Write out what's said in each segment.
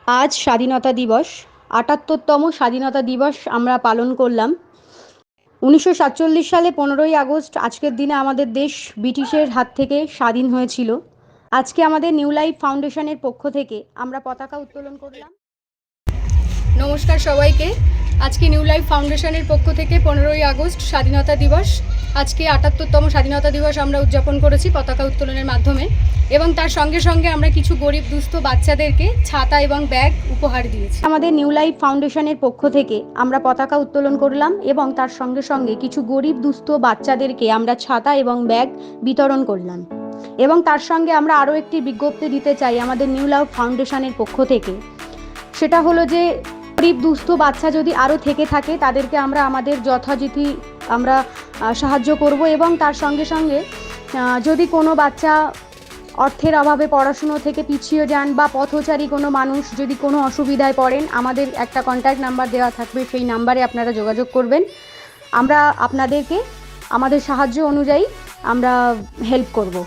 আজ স্বাধীনতা দিবস। ৭৮তম স্বাধীনতা দিবস আমরা পালন করলাম। ১৯৪৭ সালে ১৫ই আগস্ট আজকের দিনে আমাদের দেশ ব্রিটিশের হাত থেকে স্বাধীন হয়েছিল। আজকে আমাদের নিউ লাইফ ফাউন্ডেশনের পক্ষ থেকে আমরা পতাকা উত্তোলন করলাম। নমস্কার সবাইকে। আজকে নিউ লাইফ ফাউন্ডেশনের পক্ষ থেকে 15ই আগস্ট স্বাধীনতা দিবস। আজকে ৭৮তম স্বাধীনতা দিবস আমরা উদযাপন করেছি পতাকা উত্তোলনের মাধ্যমে, এবং তার সঙ্গে সঙ্গে আমরা কিছু গরিব দুস্থ বাচ্চাদেরকে ছাতা এবং ব্যাগ উপহার দিয়েছি। আমাদের নিউ লাইফ ফাউন্ডেশনের পক্ষ থেকে আমরা পতাকা উত্তোলন করলাম এবং তার সঙ্গে সঙ্গে কিছু গরিব দুস্থ বাচ্চাদেরকে আমরা ছাতা এবং ব্যাগ বিতরণ করলাম। এবং তার সঙ্গে আমরা আরও একটি বিজ্ঞপ্তি দিতে চাই আমাদের নিউ লাইফ ফাউন্ডেশনের পক্ষ থেকে। সেটা হলো যে গরিব দুস্থ বাচ্চা যদি আরও থেকে থাকে তাদেরকে আমরা আমাদের যথাযথি আমরা সাহায্য করব। এবং তার সঙ্গে সঙ্গে যদি কোনো বাচ্চা অর্থের অভাবে পড়াশুনো থেকে পিছিয়ে যান বা পথচারী কোনো মানুষ যদি কোনো অসুবিধায় পড়েন, আমাদের একটা কন্ট্যাক্ট নাম্বার দেওয়া থাকবে, সেই নাম্বারে আপনারা যোগাযোগ করবেন। আমরা আপনাদেরকে আমাদের সাহায্য অনুযায়ী আমরা হেল্প করব।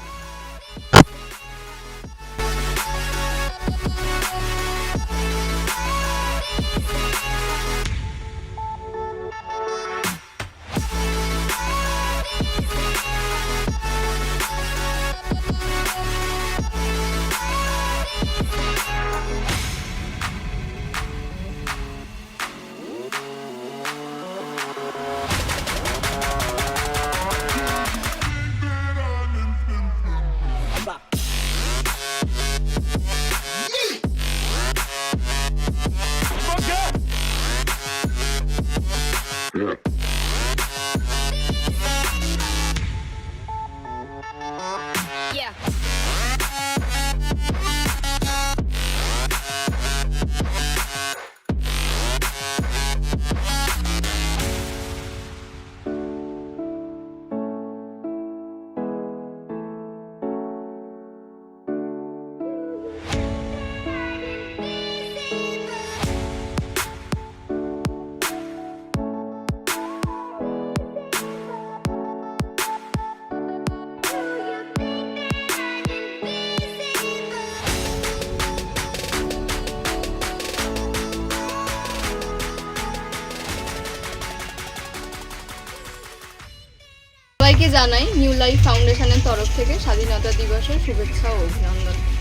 সবাইকে জানাই নিউ লাইফ ফাউন্ডেশনের তরফ থেকে স্বাধীনতা দিবসের শুভেচ্ছা ও অভিনন্দন।